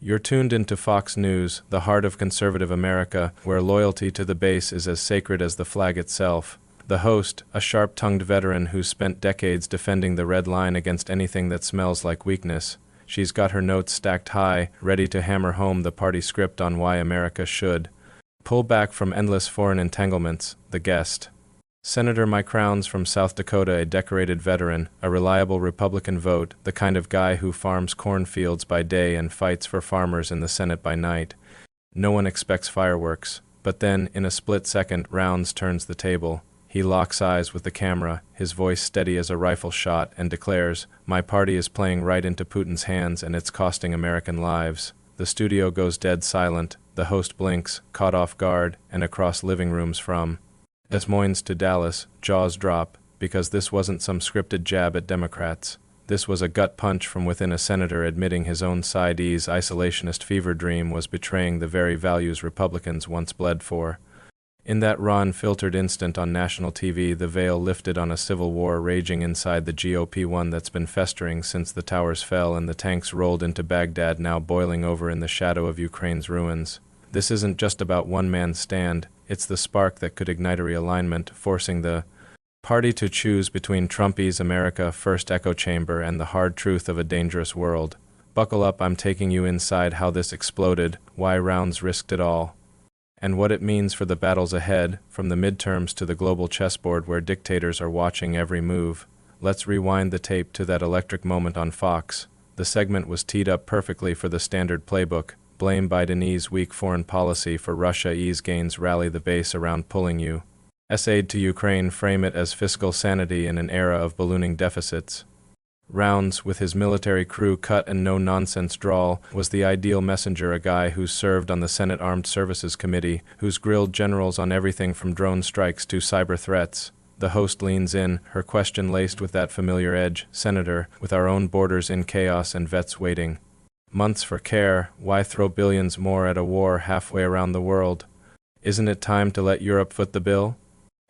You're tuned into Fox News, the heart of conservative America, where loyalty to the base is as sacred as the flag itself. The host, a sharp-tongued veteran who's spent decades defending the red line against anything that smells like weakness. She's got her notes stacked high, ready to hammer home the party script on why America should pull back from endless foreign entanglements. The guest, Senator Mike Crowns from South Dakota, a decorated veteran, a reliable Republican vote, the kind of guy who farms cornfields by day and fights for farmers in the Senate by night. No one expects fireworks, but then, in a split second, Rounds turns the table. He locks eyes with the camera, his voice steady as a rifle shot, and declares, "My party is playing right into Putin's hands and it's costing American lives." The studio goes dead silent, the host blinks, caught off guard, and across living rooms from Des Moines to Dallas, jaws drop, because this wasn't some scripted jab at Democrats. This was a gut punch from within, a senator admitting his own side's isolationist fever dream was betraying the very values Republicans once bled for. In that raw, unfiltered instant on national TV, the veil lifted on a civil war raging inside the GOP, one that's been festering since the towers fell and the tanks rolled into Baghdad, now boiling over in the shadow of Ukraine's ruins. This isn't just about one man's stand, it's the spark that could ignite a realignment, forcing the party to choose between Trumpy's America First echo chamber and the hard truth of a dangerous world. Buckle up, I'm taking you inside how this exploded, why Rounds risked it all, and what it means for the battles ahead, from the midterms to the global chessboard where dictators are watching every move. Let's rewind the tape to that electric moment on Fox. The segment was teed up perfectly for the standard playbook. Blame Biden's weak foreign policy for Russia's gains, rally the base around pulling U.S. aid to Ukraine, frame it as fiscal sanity in an era of ballooning deficits. Rounds, with his military crew cut and no-nonsense drawl, was the ideal messenger, a guy who's served on the Senate Armed Services Committee, who's grilled generals on everything from drone strikes to cyber threats. The host leans in, her question laced with that familiar edge, "Senator, with our own borders in chaos and vets waiting months for care, why throw billions more at a war halfway around the world? Isn't it time to let Europe foot the bill?"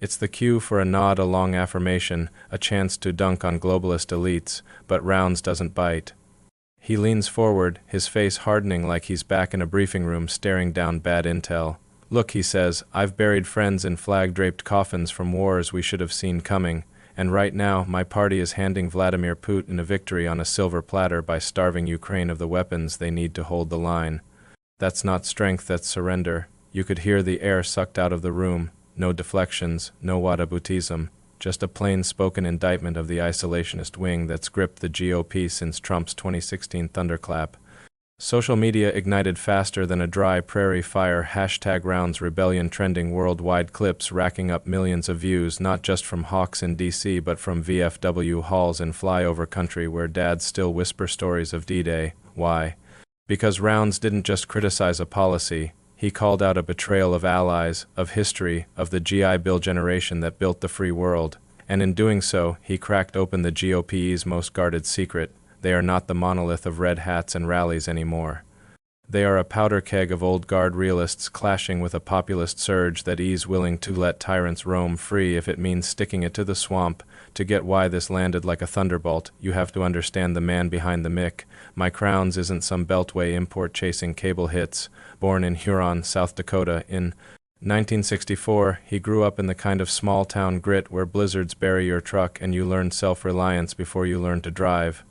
It's the cue for a nod, a long affirmation, a chance to dunk on globalist elites, but Rounds doesn't bite. He leans forward, his face hardening like he's back in a briefing room staring down bad intel. "Look," he says, "I've buried friends in flag-draped coffins from wars we should have seen coming. And right now, my party is handing Vladimir Putin a victory on a silver platter by starving Ukraine of the weapons they need to hold the line. That's not strength, that's surrender." You could hear the air sucked out of the room. No deflections, no whataboutism, just a plain-spoken indictment of the isolationist wing that's gripped the GOP since Trump's 2016 thunderclap. Social media ignited faster than a dry prairie fire. #Rounds Rebellion trending worldwide, clips racking up millions of views, not just from hawks in DC but from VFW halls in flyover country where dads still whisper stories of D-Day. Why? Because Rounds didn't just criticize a policy, he called out a betrayal of allies, of history, of the GI Bill generation that built the free world. And in doing so, he cracked open the GOP's most guarded secret. They are not the monolith of red hats and rallies anymore. They are a powder keg of old guard realists clashing with a populist surge that is willing to let tyrants roam free if it means sticking it to the swamp. To get why this landed like a thunderbolt, you have to understand the man behind the mic. Mike Crowns isn't some beltway import chasing cable hits. Born in Huron, South Dakota, in 1964, he grew up in the kind of small-town grit where blizzards bury your truck and you learn self-reliance before you learn to drive.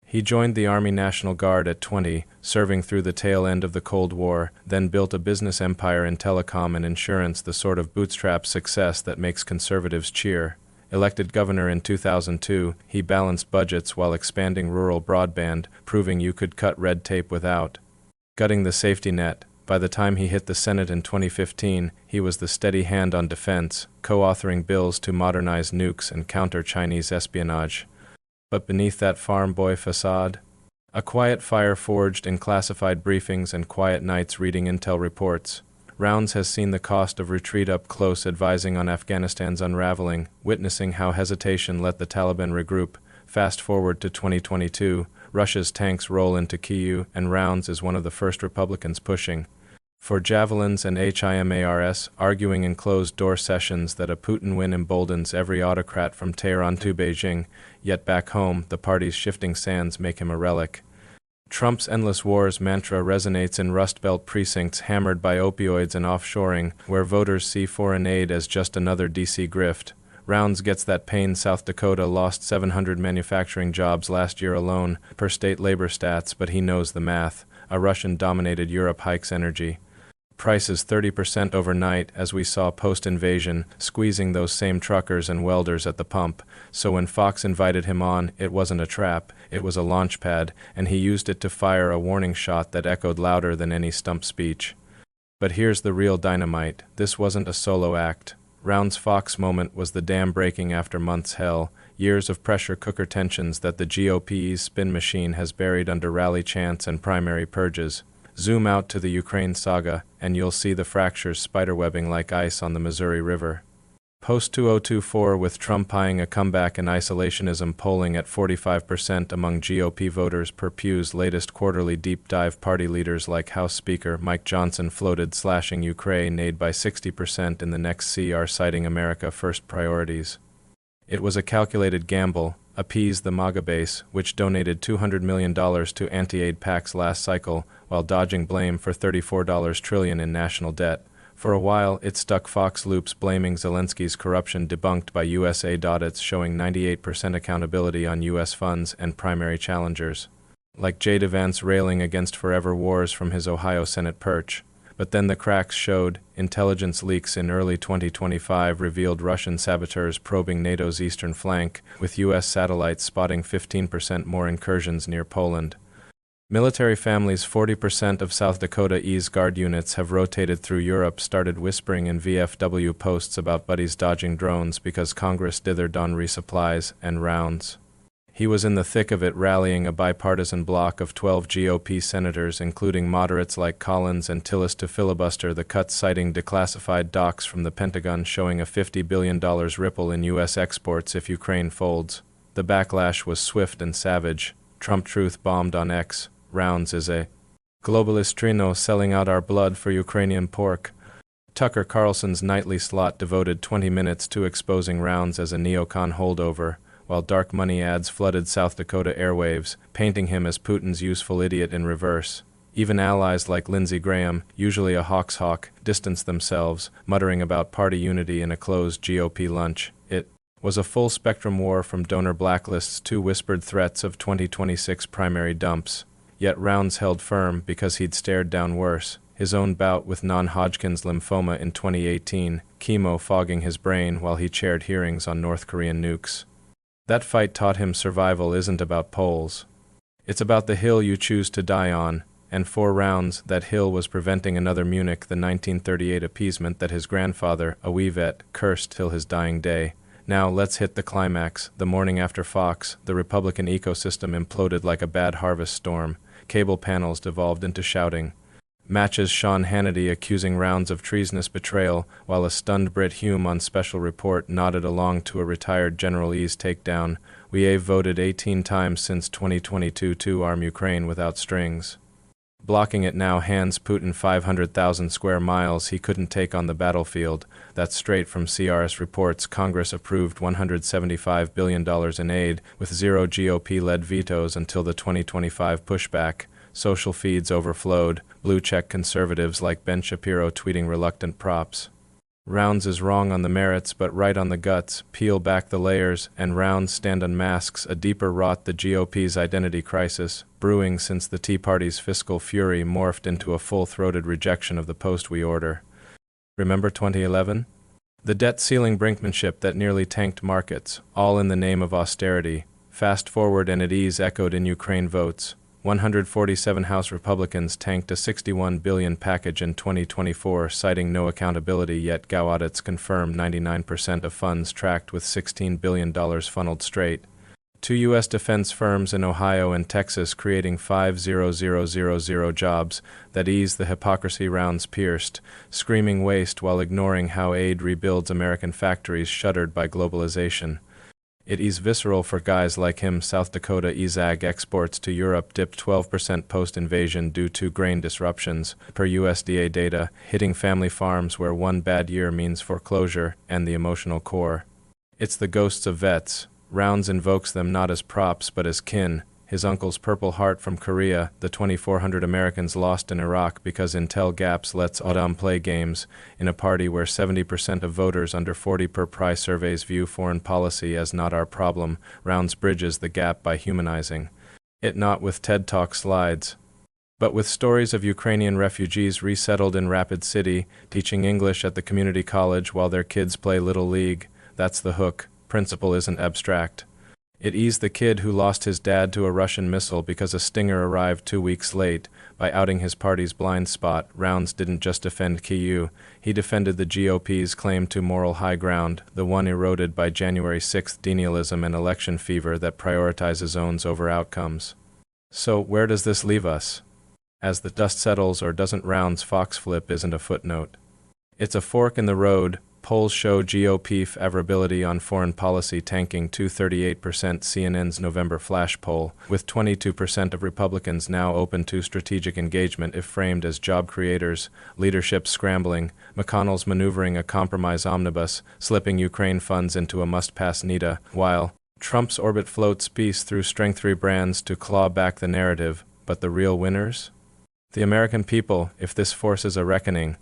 He joined the Army National Guard at 20, serving through the tail end of the Cold War, then built a business empire in telecom and insurance, the sort of bootstrap success that makes conservatives cheer. Elected governor in 2002, he balanced budgets while expanding rural broadband, proving you could cut red tape without gutting the safety net. By the time he hit the Senate in 2015, he was the steady hand on defense, co-authoring bills to modernize nukes and counter Chinese espionage. But beneath that farm boy facade, a quiet fire forged in classified briefings and quiet nights reading intel reports. Rounds has seen the cost of retreat up close, advising on Afghanistan's unraveling, witnessing how hesitation let the Taliban regroup. Fast forward to 2022, Russia's tanks roll into Kyiv, and Rounds is one of the first Republicans pushing for javelins and HIMARS, arguing in closed-door sessions that a Putin win emboldens every autocrat from Tehran to Beijing. Yet back home, the party's shifting sands make him a relic. Trump's endless wars mantra resonates in Rust Belt precincts hammered by opioids and offshoring, where voters see foreign aid as just another D.C. grift. Rounds gets that pain. South Dakota lost 700 manufacturing jobs last year alone, per state labor stats, but he knows the math. A Russian-dominated Europe hikes energy prices 30% overnight, as we saw post-invasion, squeezing those same truckers and welders at the pump. So when Fox invited him on, it wasn't a trap, it was a launch pad, and he used it to fire a warning shot that echoed louder than any stump speech. But here's the real dynamite. This wasn't a solo act. Rounds' Fox moment was the dam breaking after months' hell, years of pressure cooker tensions that the GOP's spin machine has buried under rally chants and primary purges. Zoom out to the Ukraine saga, and you'll see the fractures spiderwebbing like ice on the Missouri River. Post-2024, with Trump eyeing a comeback and isolationism polling at 45% among GOP voters per Pew's latest quarterly deep dive, party leaders like House Speaker Mike Johnson floated slashing Ukraine aid by 60% in the next CR, citing America First priorities. It was a calculated gamble, appease the MAGA base, which donated $200 million to anti-aid PACs last cycle, while dodging blame for $34 trillion in national debt. For a while, it stuck Fox loops blaming Zelensky's corruption, debunked by U.S. aid audits showing 98% accountability on U.S. funds and primary challengers. Like J.D. Vance railing against forever wars from his Ohio Senate perch. But then the cracks showed. Intelligence leaks in early 2025 revealed Russian saboteurs probing NATO's eastern flank, with U.S. satellites spotting 15% more incursions near Poland. Military families. 40% of South Dakota's Guard units have rotated through Europe, started whispering in VFW posts about buddies dodging drones because Congress dithered on resupplies and rounds. He was in the thick of it, rallying a bipartisan bloc of 12 GOP senators, including moderates like Collins and Tillis, to filibuster the cuts, citing declassified docs from the Pentagon showing a $50 billion ripple in U.S. exports if Ukraine folds. The backlash was swift and savage. Trump truth bombed on X. Rounds is a globalist trino selling out our blood for Ukrainian pork. Tucker Carlson's nightly slot devoted 20 minutes to exposing Rounds as a neocon holdover, while dark money ads flooded South Dakota airwaves, painting him as Putin's useful idiot in reverse. Even allies like Lindsey Graham, usually a hawk's hawk, distanced themselves, muttering about party unity in a closed GOP lunch. It was a full-spectrum war, from donor blacklists to whispered threats of 2026 primary dumps. Yet Rounds held firm because he'd stared down worse. His own bout with non-Hodgkin's lymphoma in 2018, chemo fogging his brain while he chaired hearings on North Korean nukes. That fight taught him survival isn't about polls. It's about the hill you choose to die on, and for Rounds, that hill was preventing another Munich, the 1938 appeasement that his grandfather, a wee vet, cursed till his dying day. Now let's hit the climax. The morning after Fox, the Republican ecosystem imploded like a bad harvest storm. Cable panels devolved into shouting matches, Sean Hannity accusing Rounds of treasonous betrayal, while a stunned Brit Hume on special report nodded along to a retired General E's takedown. We've voted 18 times since 2022 to arm Ukraine without strings. Blocking it now hands Putin 500,000 square miles he couldn't take on the battlefield. That's straight from CRS reports. Congress approved $175 billion in aid, with 0 GOP-led vetoes until the 2025 pushback. Social feeds overflowed, blue-check conservatives like Ben Shapiro tweeting reluctant props. Rounds is wrong on the merits but right on the guts. Peel back the layers, and Rounds stand unmasks a deeper rot, the GOP's identity crisis, brewing since the Tea Party's fiscal fury morphed into a full-throated rejection of the post-we order. Remember 2011? The debt ceiling brinkmanship that nearly tanked markets, all in the name of austerity. Fast forward and at ease echoed in Ukraine votes. 147 House Republicans tanked a $61 billion package in 2024, citing no accountability, yet GOP audits confirm 99% of funds tracked, with $16 billion funneled straight. 2 U.S. defense firms in Ohio and Texas creating 5,000 jobs that ease the hypocrisy. Rounds pierced, screaming waste while ignoring how aid rebuilds American factories shuttered by globalization. It is visceral for guys like him. South Dakota's ag exports to Europe dipped 12% post-invasion due to grain disruptions, per USDA data, hitting family farms where one bad year means foreclosure, and the emotional core. It's the ghosts of vets. Rounds invokes them not as props but as kin. his uncle's Purple Heart from Korea, the 2,400 Americans lost in Iraq because Intel Gaps lets Adam play games, in a party where 70% of voters under 40 per price surveys view foreign policy as not our problem. Rounds bridges the gap by humanizing it not with TED Talk slides, but with stories of Ukrainian refugees resettled in Rapid City, teaching English at the community college while their kids play Little League. That's the hook. Principle isn't abstract. It eased the kid who lost his dad to a Russian missile because a stinger arrived 2 weeks late. By outing his party's blind spot, Rounds didn't just defend Kyiv, he defended the GOP's claim to moral high ground, the one eroded by January 6th denialism and election fever that prioritizes zones over outcomes. So where does this leave us? As the dust settles, or doesn't Rounds' fox flip isn't a footnote. It's a fork in the road. Polls show GOP favorability on foreign policy tanking to 38%, CNN's November flash poll, with 22% of Republicans now open to strategic engagement if framed as job creators, leadership scrambling, McConnell's maneuvering a compromise omnibus, slipping Ukraine funds into a must-pass NITA, while Trump's orbit floats peace through strength rebrands to claw back the narrative. But the real winners? The American people, if this forces a reckoning.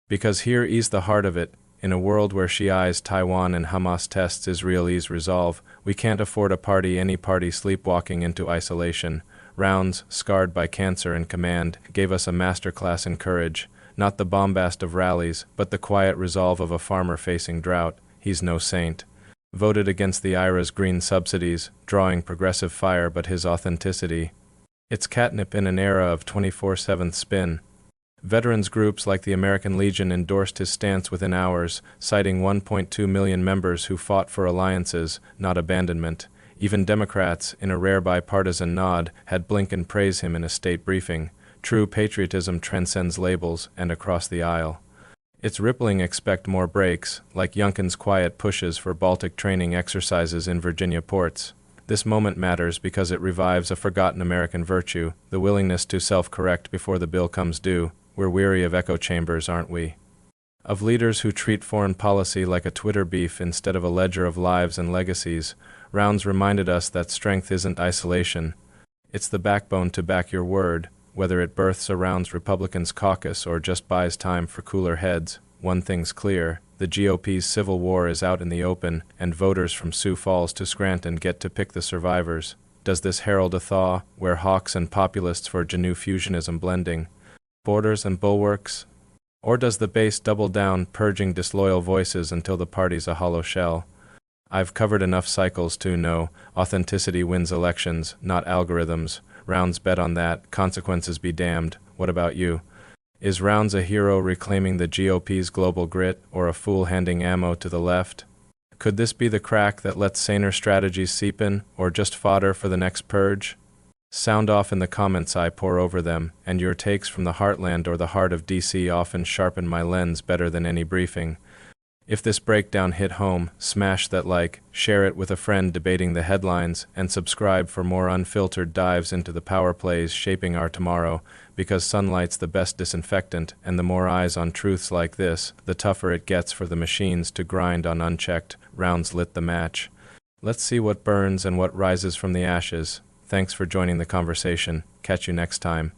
Because here is the heart of it. In a world where Shiites, Taiwan, and Hamas tests Israelis' resolve, we can't afford any party sleepwalking into isolation. Rounds, scarred by cancer and command, gave us a masterclass in courage, not the bombast of rallies, but the quiet resolve of a farmer facing drought. He's no saint. Voted against the IRA's green subsidies, drawing progressive fire, but his authenticity. It's catnip in an era of 24/7 spin. Veterans groups like the American Legion endorsed his stance within hours, citing 1.2 million members who fought for alliances, not abandonment. Even Democrats, in a rare bipartisan nod, had Blinken praise him in a state briefing. True patriotism transcends labels and across the aisle. It's rippling. Expect more breaks, like Youngkin's quiet pushes for Baltic training exercises in Virginia ports. This moment matters because it revives a forgotten American virtue, the willingness to self-correct before the bill comes due. We're weary of echo chambers, aren't we? Of leaders who treat foreign policy like a Twitter beef instead of a ledger of lives and legacies. Rounds reminded us that strength isn't isolation. It's the backbone to back your word, whether it births a Rounds Republicans caucus or just buys time for cooler heads. One thing's clear, the GOP's civil war is out in the open, and voters from Sioux Falls to Scranton get to pick the survivors. Does this herald a thaw, where hawks and populists for Genu fusionism blending? Borders and bulwarks? Or does the base double down, purging disloyal voices until the party's a hollow shell? I've covered enough cycles to know authenticity wins elections, not algorithms. Rounds bet on that, consequences be damned. What about you? Is Rounds a hero reclaiming the GOP's global grit, or a fool handing ammo to the left? Could this be the crack that lets saner strategies seep in, or just fodder for the next purge? Sound off in the comments. I pore over them, and your takes from the heartland or the heart of DC often sharpen my lens better than any briefing. If this breakdown hit home, smash that like, share it with a friend debating the headlines, and subscribe for more unfiltered dives into the power plays shaping our tomorrow, because sunlight's the best disinfectant, and the more eyes on truths like this, the tougher it gets for the machines to grind on unchecked. Rounds lit the match. Let's see what burns and what rises from the ashes. Thanks for joining the conversation. Catch you next time.